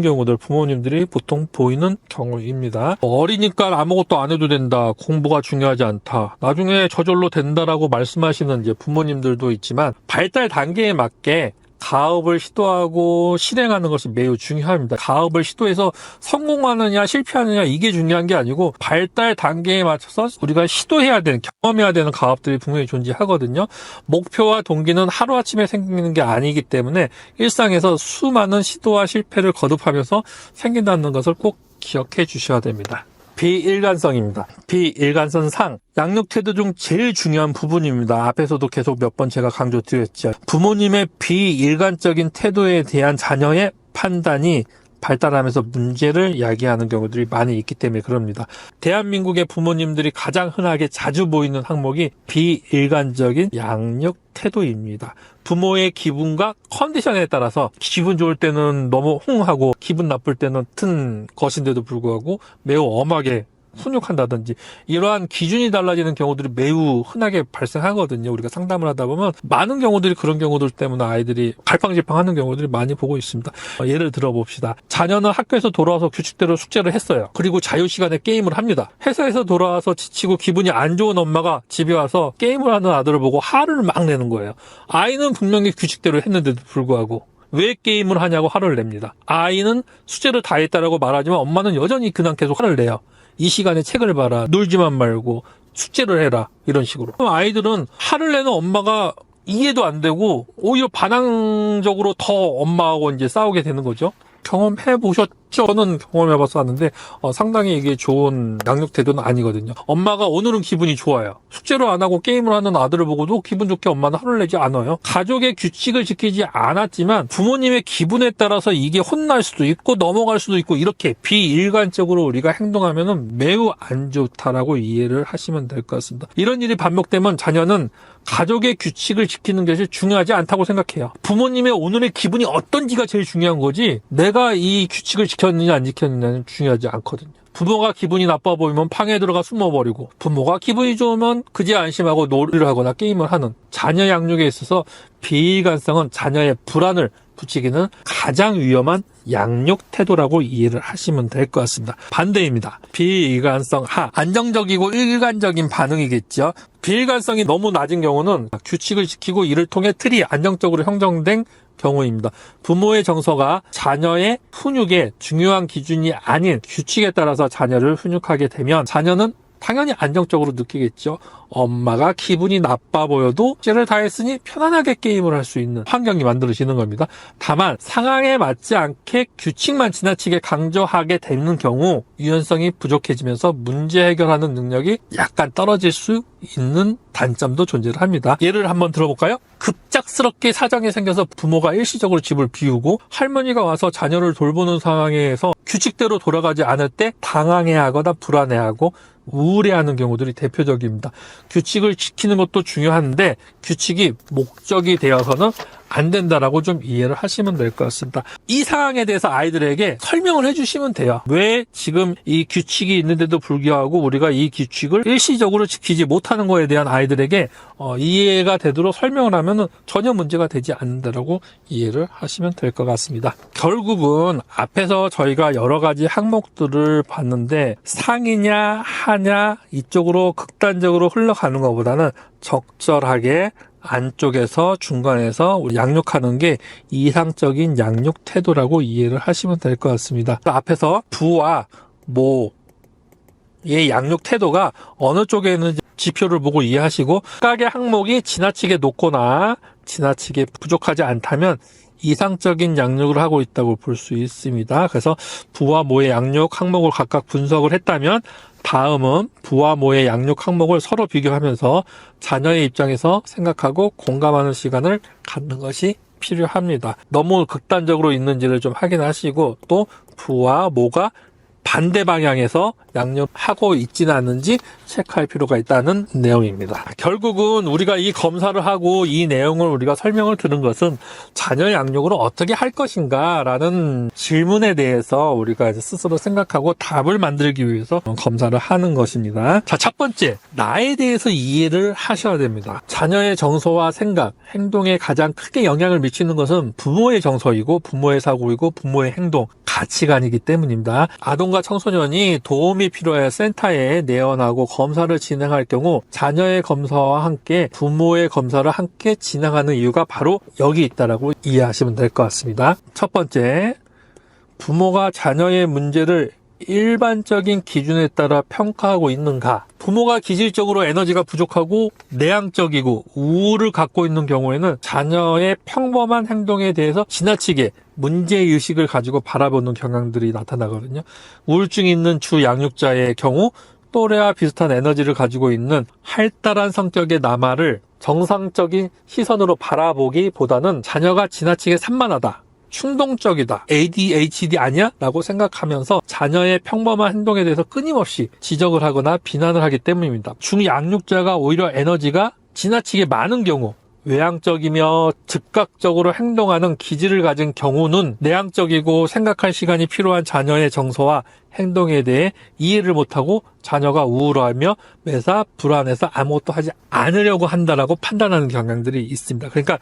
경우들 부모님들이 보통 보이는 경우입니다. 어리니까 아무것도 안 해도 된다. 공부가 중요하지 않다. 나중에 저절로 된다라고 말씀하시는 이제 부모님들도 있지만 발달 단계에 맞게 가업을 시도하고 실행하는 것이 매우 중요합니다. 가업을 시도해서 성공하느냐 실패하느냐 이게 중요한 게 아니고 발달 단계에 맞춰서 우리가 시도해야 되는 경험해야 되는 가업들이 분명히 존재하거든요. 목표와 동기는 하루아침에 생기는 게 아니기 때문에 일상에서 수많은 시도와 실패를 거듭하면서 생긴다는 것을 꼭 기억해 주셔야 됩니다. 비일관성입니다. 비일관성 상, 양육 태도 중 제일 중요한 부분입니다. 앞에서도 계속 몇 번 제가 강조드렸죠. 부모님의 비일관적인 태도에 대한 자녀의 판단이 발달하면서 문제를 야기하는 경우들이 많이 있기 때문에 그럽니다. 대한민국의 부모님들이 가장 흔하게 자주 보이는 항목이 비일관적인 양육 태도입니다. 부모의 기분과 컨디션에 따라서 기분 좋을 때는 너무 흥하고 기분 나쁠 때는 튼 것인데도 불구하고 매우 엄하게 훈육한다든지 이러한 기준이 달라지는 경우들이 매우 흔하게 발생하거든요. 우리가 상담을 하다 보면 많은 경우들이 그런 경우들 때문에 아이들이 갈팡질팡하는 경우들이 많이 보고 있습니다. 예를 들어봅시다. 자녀는 학교에서 돌아와서 규칙대로 숙제를 했어요. 그리고 자유시간에 게임을 합니다. 회사에서 돌아와서 지치고 기분이 안 좋은 엄마가 집에 와서 게임을 하는 아들을 보고 화를 막 내는 거예요. 아이는 분명히 규칙대로 했는데도 불구하고 왜 게임을 하냐고 화를 냅니다. 아이는 숙제를 다 했다라고 말하지만 엄마는 여전히 그냥 계속 화를 내요. 이 시간에 책을 봐라. 놀지만 말고 숙제를 해라. 이런 식으로. 아이들은 화를 내는 엄마가 이해도 안 되고 오히려 반항적으로 더 엄마하고 이제 싸우게 되는 거죠. 경험해 보셨죠? 저는 경험해봐서 하는데 상당히 이게 좋은 양육 태도는 아니거든요. 엄마가 오늘은 기분이 좋아요. 숙제를 안 하고 게임을 하는 아들을 보고도 기분 좋게 엄마는 화를 내지 않아요. 가족의 규칙을 지키지 않았지만 부모님의 기분에 따라서 이게 혼날 수도 있고 넘어갈 수도 있고 이렇게 비일관적으로 우리가 행동하면은 매우 안 좋다라고 이해를 하시면 될 것 같습니다. 이런 일이 반복되면 자녀는 가족의 규칙을 지키는 것이 중요하지 않다고 생각해요. 부모님의 오늘의 기분이 어떤지가 제일 중요한 거지 내가 이 규칙을 지켰느냐 안 지켰느냐는 중요하지 않거든요. 부모가 기분이 나빠 보이면 방에 들어가 숨어버리고 부모가 기분이 좋으면 그제 안심하고 놀이를 하거나 게임을 하는 자녀 양육에 있어서 비일관성은 자녀의 불안을 부추기는 가장 위험한 양육 태도라고 이해를 하시면 될 것 같습니다. 반대입니다. 비일관성 하, 안정적이고 일관적인 반응이겠죠. 비일관성이 너무 낮은 경우는 규칙을 지키고 이를 통해 틀이 안정적으로 형성된 경우입니다. 부모의 정서가 자녀의 훈육의 중요한 기준이 아닌 규칙에 따라서 자녀를 훈육하게 되면 자녀는 당연히 안정적으로 느끼겠죠. 엄마가 기분이 나빠 보여도 죄를 다했으니 편안하게 게임을 할 수 있는 환경이 만들어지는 겁니다. 다만 상황에 맞지 않게 규칙만 지나치게 강조하게 되는 경우 유연성이 부족해지면서 문제 해결하는 능력이 약간 떨어질 수 있는 단점도 존재를 합니다. 예를 한번 들어볼까요? 급작스럽게 사정이 생겨서 부모가 일시적으로 집을 비우고 할머니가 와서 자녀를 돌보는 상황에서 규칙대로 돌아가지 않을 때 당황해하거나 불안해하고 우울해하는 경우들이 대표적입니다. 규칙을 지키는 것도 중요한데 규칙이 목적이 되어서는 안 된다라고 좀 이해를 하시면 될 것 같습니다. 이 상황에 대해서 아이들에게 설명을 해주시면 돼요. 왜 지금 이 규칙이 있는데도 불구하고 우리가 이 규칙을 일시적으로 지키지 못하는 거에 대한 아이들에게 이해가 되도록 설명을 하면 전혀 문제가 되지 않는다라고 이해를 하시면 될 것 같습니다. 결국은 앞에서 저희가 여러 가지 항목들을 봤는데 상이냐 하냐 이쪽으로 극단적으로 흘러가는 것보다는 적절하게 안쪽에서 중간에서 양육하는 게 이상적인 양육 태도라고 이해를 하시면 될 것 같습니다. 앞에서 부와 모의 양육 태도가 어느 쪽에 있는지 지표를 보고 이해하시고 각각의 항목이 지나치게 높거나 지나치게 부족하지 않다면 이상적인 양육을 하고 있다고 볼 수 있습니다. 그래서 부와 모의 양육 항목을 각각 분석을 했다면 다음은 부와 모의 양육 항목을 서로 비교하면서 자녀의 입장에서 생각하고 공감하는 시간을 갖는 것이 필요합니다. 너무 극단적으로 있는지를 좀 확인하시고 또 부와 모가 반대 방향에서 양육하고 있지는 않은지 체크할 필요가 있다는 내용입니다. 결국은 우리가 이 검사를 하고 이 내용을 우리가 설명을 들은 것은 자녀 양육을 어떻게 할 것인가 라는 질문에 대해서 우리가 스스로 생각하고 답을 만들기 위해서 검사를 하는 것입니다. 자, 첫 번째, 나에 대해서 이해를 하셔야 됩니다. 자녀의 정서와 생각, 행동에 가장 크게 영향을 미치는 것은 부모의 정서이고 부모의 사고이고 부모의 행동, 가치관이기 때문입니다. 아동과 청소년이 도움이 필요해 센터에 내원하고 검사를 진행할 경우 자녀의 검사와 함께 부모의 검사를 함께 진행하는 이유가 바로 여기 있다라고 이해하시면 될 것 같습니다. 첫 번째, 부모가 자녀의 문제를 일반적인 기준에 따라 평가하고 있는가? 부모가 기질적으로 에너지가 부족하고 내향적이고 우울을 갖고 있는 경우에는 자녀의 평범한 행동에 대해서 지나치게 문제의식을 가지고 바라보는 경향들이 나타나거든요. 우울증이 있는 주 양육자의 경우 또래와 비슷한 에너지를 가지고 있는 활달한 성격의 남아를 정상적인 시선으로 바라보기보다는 자녀가 지나치게 산만하다, 충동적이다, ADHD 아니야? 라고 생각하면서 자녀의 평범한 행동에 대해서 끊임없이 지적을 하거나 비난을 하기 때문입니다. 중양육자가 오히려 에너지가 지나치게 많은 경우, 외향적이며 즉각적으로 행동하는 기질을 가진 경우는 내향적이고 생각할 시간이 필요한 자녀의 정서와 행동에 대해 이해를 못하고 자녀가 우울하며 매사 불안해서 아무것도 하지 않으려고 한다라고 판단하는 경향들이 있습니다. 그러니까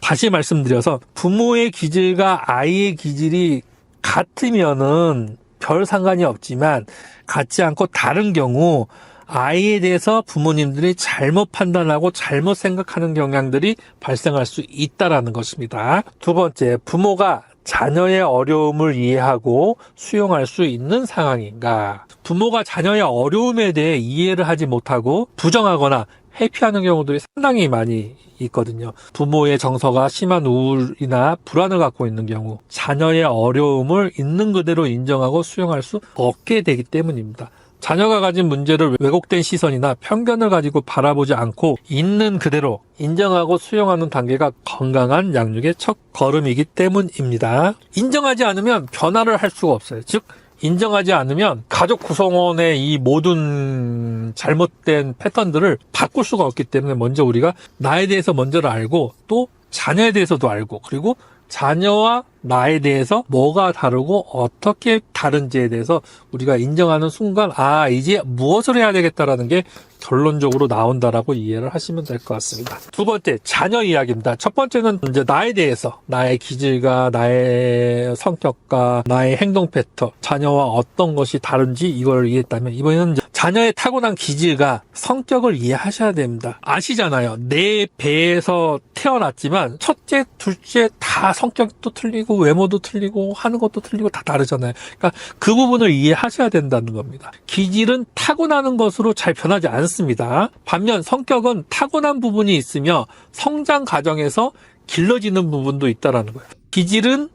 다시 말씀드려서 부모의 기질과 아이의 기질이 같으면은 별 상관이 없지만 같지 않고 다른 경우 아이에 대해서 부모님들이 잘못 판단하고 잘못 생각하는 경향들이 발생할 수 있다라는 것입니다. 두 번째, 부모가 자녀의 어려움을 이해하고 수용할 수 있는 상황인가? 부모가 자녀의 어려움에 대해 이해를 하지 못하고 부정하거나 회피하는 경우들이 상당히 많이 있거든요. 부모의 정서가 심한 우울이나 불안을 갖고 있는 경우 자녀의 어려움을 있는 그대로 인정하고 수용할 수 없게 되기 때문입니다. 자녀가 가진 문제를 왜곡된 시선이나 편견을 가지고 바라보지 않고 있는 그대로 인정하고 수용하는 단계가 건강한 양육의 첫 걸음이기 때문입니다. 인정하지 않으면 변화를 할 수가 없어요. 즉 인정하지 않으면 가족 구성원의 이 모든 잘못된 패턴들을 바꿀 수가 없기 때문에 먼저 우리가 나에 대해서 먼저를 알고 또 자녀에 대해서도 알고 그리고 자녀와 나에 대해서 뭐가 다르고 어떻게 다른지에 대해서 우리가 인정하는 순간 이제 무엇을 해야 되겠다라는 게 결론적으로 나온다라고 이해를 하시면 될 것 같습니다. 두 번째, 자녀 이야기입니다. 첫 번째는 이제 나에 대해서 나의 기질과 나의 성격과 나의 행동 패턴, 자녀와 어떤 것이 다른지 이걸 이해했다면 이번에는 이제 자녀의 타고난 기질과 성격을 이해하셔야 됩니다. 아시잖아요. 내 배에서 태어났지만 첫째, 둘째 다 성격도 틀리고 틀리고 외모도 틀리고 하는 것도 틀리고 다 다르잖아요. 그러니까 그 부분을 이해하셔야 된다는 겁니다. 기질은 타고나는 것으로 잘 변하지 않습니다. 반면 성격은 타고난 부분이 있으며 성장 과정에서 길러지는 부분도 있다라는 거예요. 기질은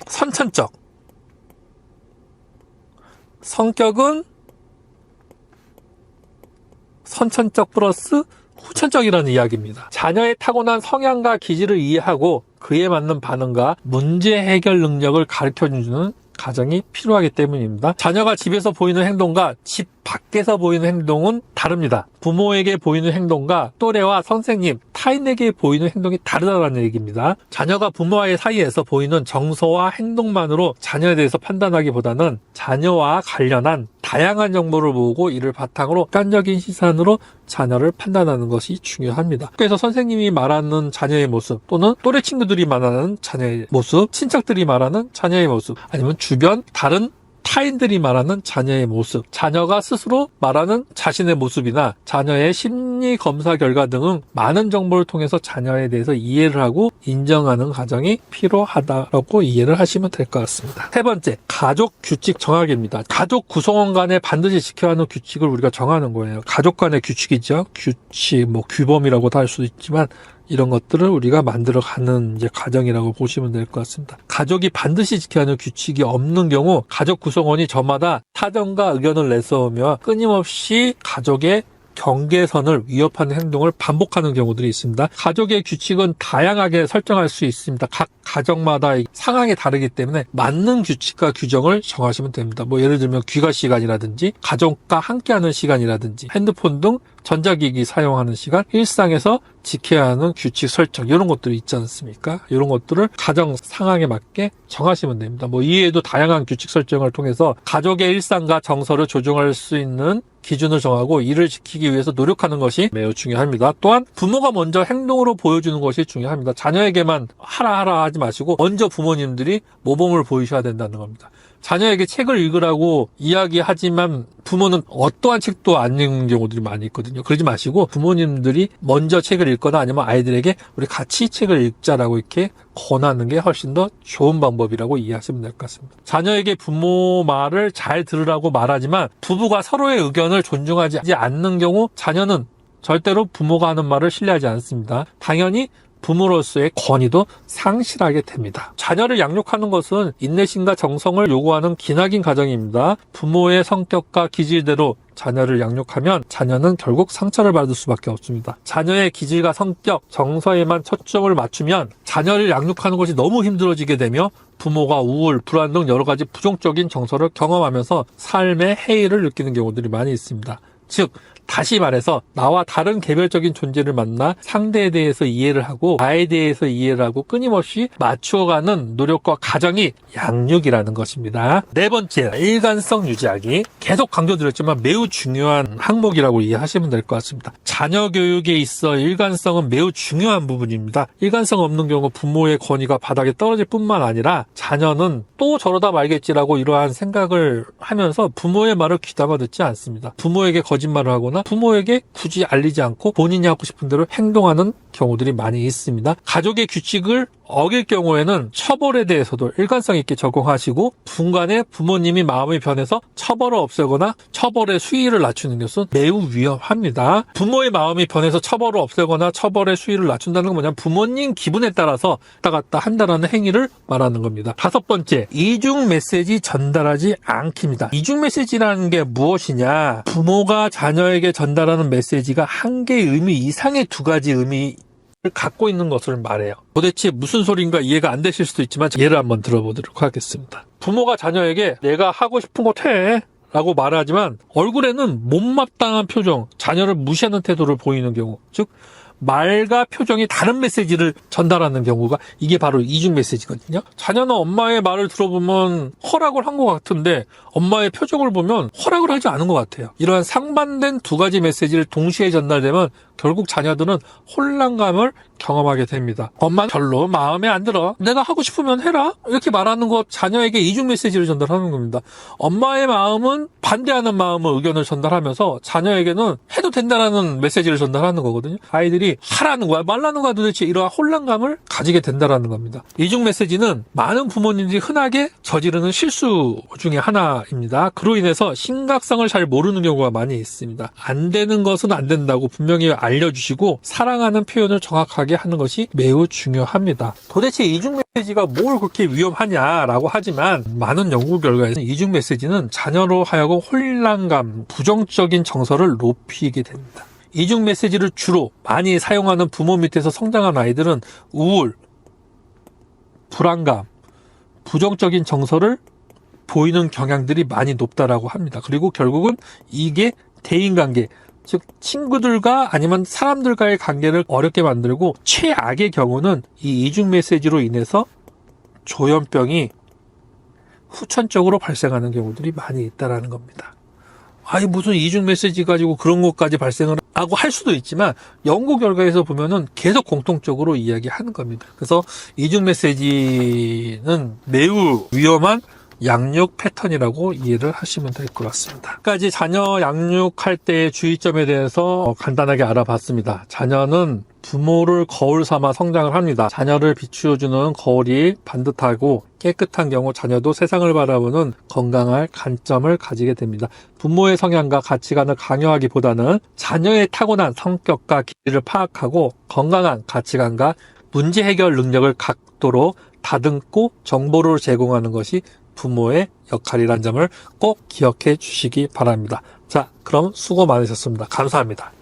선천적, 성격은 선천적 플러스 후천적이라는 이야기입니다. 자녀의 타고난 성향과 기질을 이해하고 그에 맞는 반응과 문제 해결 능력을 가르쳐주는 가정이 필요하기 때문입니다. 자녀가 집에서 보이는 행동과 집 밖에서 보이는 행동은 다릅니다. 부모에게 보이는 행동과 또래와 선생님, 타인에게 보이는 행동이 다르다는 얘기입니다. 자녀가 부모와의 사이에서 보이는 정서와 행동만으로 자녀에 대해서 판단하기보다는 자녀와 관련한 다양한 정보를 모으고 이를 바탕으로 객관적인 시선으로 자녀를 판단하는 것이 중요합니다. 그래서 선생님이 말하는 자녀의 모습 또는 또래 친구들이 말하는 자녀의 모습, 친척들이 말하는 자녀의 모습, 아니면 주변 다른 타인들이 말하는 자녀의 모습, 자녀가 스스로 말하는 자신의 모습이나 자녀의 심리 검사 결과 등은 많은 정보를 통해서 자녀에 대해서 이해를 하고 인정하는 과정이 필요하다고 이해를 하시면 될 것 같습니다. 세 번째, 가족 규칙 정하기입니다. 가족 구성원 간에 반드시 지켜야 하는 규칙을 우리가 정하는 거예요. 가족 간의 규칙이죠. 규칙, 규범이라고도 할 수도 있지만 이런 것들을 우리가 만들어가는 과정이라고 보시면 될 것 같습니다. 가족이 반드시 지켜야 하는 규칙이 없는 경우 가족 구성원이 저마다 사정과 의견을 내세우며 끊임없이 가족의 경계선을 위협하는 행동을 반복하는 경우들이 있습니다. 가족의 규칙은 다양하게 설정할 수 있습니다. 각 가정마다 상황이 다르기 때문에 맞는 규칙과 규정을 정하시면 됩니다. 예를 들면 귀가 시간이라든지 가족과 함께하는 시간이라든지 핸드폰 등 전자기기 사용하는 시간, 일상에서 지켜야 하는 규칙 설정 이런 것들이 있지 않습니까? 이런 것들을 가정 상황에 맞게 정하시면 됩니다. 이외에도 다양한 규칙 설정을 통해서 가족의 일상과 정서를 조정할 수 있는 기준을 정하고 이를 지키기 위해서 노력하는 것이 매우 중요합니다. 또한 부모가 먼저 행동으로 보여주는 것이 중요합니다. 자녀에게만 하라 하지 마시고 먼저 부모님들이 모범을 보이셔야 된다는 겁니다. 자녀에게 책을 읽으라고 이야기하지만 부모는 어떠한 책도 안 읽는 경우들이 많이 있거든요. 그러지 마시고 부모님들이 먼저 책을 읽거나 아니면 아이들에게 우리 같이 책을 읽자라고 이렇게 권하는 게 훨씬 더 좋은 방법이라고 이해하시면 될 것 같습니다. 자녀에게 부모 말을 잘 들으라고 말하지만 부부가 서로의 의견을 존중하지 않는 경우 자녀는 절대로 부모가 하는 말을 신뢰하지 않습니다. 당연히 부모로서의 권위도 상실하게 됩니다. 자녀를 양육하는 것은 인내심과 정성을 요구하는 기나긴 과정입니다. 부모의 성격과 기질대로 자녀를 양육하면 자녀는 결국 상처를 받을 수밖에 없습니다. 자녀의 기질과 성격, 정서에만 초점을 맞추면 자녀를 양육하는 것이 너무 힘들어지게 되며 부모가 우울, 불안 등 여러 가지 부정적인 정서를 경험하면서 삶의 해이를 느끼는 경우들이 많이 있습니다. 즉, 다시 말해서 나와 다른 개별적인 존재를 만나 상대에 대해서 이해를 하고 나에 대해서 이해를 하고 끊임없이 맞추어가는 노력과 과정이 양육이라는 것입니다. 네 번째, 일관성 유지하기. 계속 강조드렸지만 매우 중요한 항목이라고 이해하시면 될 것 같습니다. 자녀 교육에 있어 일관성은 매우 중요한 부분입니다. 일관성 없는 경우 부모의 권위가 바닥에 떨어질 뿐만 아니라 자녀는 또 저러다 말겠지라고 이러한 생각을 하면서 부모의 말을 귀담아 듣지 않습니다. 부모에게 거짓말을 하거나 부모에게 굳이 알리지 않고 본인이 하고 싶은 대로 행동하는 경우들이 많이 있습니다. 가족의 규칙을 어길 경우에는 처벌에 대해서도 일관성 있게 적용하시고 중간에 부모님이 마음이 변해서 처벌을 없애거나 처벌의 수위를 낮추는 것은 매우 위험합니다. 부모의 마음이 변해서 처벌을 없애거나 처벌의 수위를 낮춘다는 건 뭐냐면 부모님 기분에 따라서 왔다 갔다 한다는 행위를 말하는 겁니다. 다섯 번째, 이중 메시지 전달하지 않기입니다. 이중 메시지라는 게 무엇이냐? 부모가 자녀에게 전달하는 메시지가 한 개의 의미 이상의 두 가지 의미 갖고 있는 것을 말해요. 도대체 무슨 소린가 이해가 안 되실 수도 있지만 예를 한번 들어보도록 하겠습니다. 부모가 자녀에게 내가 하고 싶은 것 해 라고 말하지만 얼굴에는 못마땅한 표정, 자녀를 무시하는 태도를 보이는 경우, 즉 말과 표정이 다른 메시지를 전달하는 경우가 이게 바로 이중 메시지거든요. 자녀는 엄마의 말을 들어보면 허락을 한 것 같은데 엄마의 표정을 보면 허락을 하지 않은 것 같아요. 이러한 상반된 두 가지 메시지를 동시에 전달되면 결국 자녀들은 혼란감을 경험하게 됩니다. 엄마는 별로 마음에 안 들어. 내가 하고 싶으면 해라. 이렇게 말하는 것 자녀에게 이중 메시지를 전달하는 겁니다. 엄마의 마음은 반대하는 마음을 의견을 전달하면서 자녀에게는 해도 된다라는 메시지를 전달하는 거거든요. 아이들이 하라는 거야 말라는 거야 도대체 이러한 혼란감을 가지게 된다라는 겁니다. 이중 메시지는 많은 부모님들이 흔하게 저지르는 실수 중에 하나입니다. 그로 인해서 심각성을 잘 모르는 경우가 많이 있습니다. 안 되는 것은 안 된다고 분명히 알려주시고 사랑하는 표현을 정확하게 하는 것이 매우 중요합니다. 도대체 이중 메시지가 뭘 그렇게 위험하냐라고 하지만 많은 연구 결과에서 이중 메시지는 자녀로 하여금 혼란감, 부정적인 정서를 높이게 됩니다. 이중 메시지를 주로 많이 사용하는 부모 밑에서 성장한 아이들은 우울, 불안감, 부정적인 정서를 보이는 경향들이 많이 높다라고 합니다. 그리고 결국은 이게 대인관계, 즉 친구들과 아니면 사람들과의 관계를 어렵게 만들고 최악의 경우는 이 이중 메시지로 인해서 조현병이 후천적으로 발생하는 경우들이 많이 있다라는 겁니다. 아니 무슨 이중 메시지 가지고 그런 것까지 발생을 하고 할 수도 있지만 연구 결과에서 보면은 계속 공통적으로 이야기하는 겁니다. 그래서 이중 메시지는 매우 위험한 양육 패턴이라고 이해를 하시면 될 것 같습니다. 까지 자녀 양육할 때의 주의점에 대해서 간단하게 알아봤습니다. 자녀는 부모를 거울 삼아 성장을 합니다. 자녀를 비추어주는 거울이 반듯하고 깨끗한 경우 자녀도 세상을 바라보는 건강할 관점을 가지게 됩니다. 부모의 성향과 가치관을 강요하기보다는 자녀의 타고난 성격과 기질을 파악하고 건강한 가치관과 문제 해결 능력을 갖도록 다듬고 정보를 제공하는 것이 부모의 역할이라는 점을 꼭 기억해 주시기 바랍니다. 자, 그럼 수고 많으셨습니다. 감사합니다.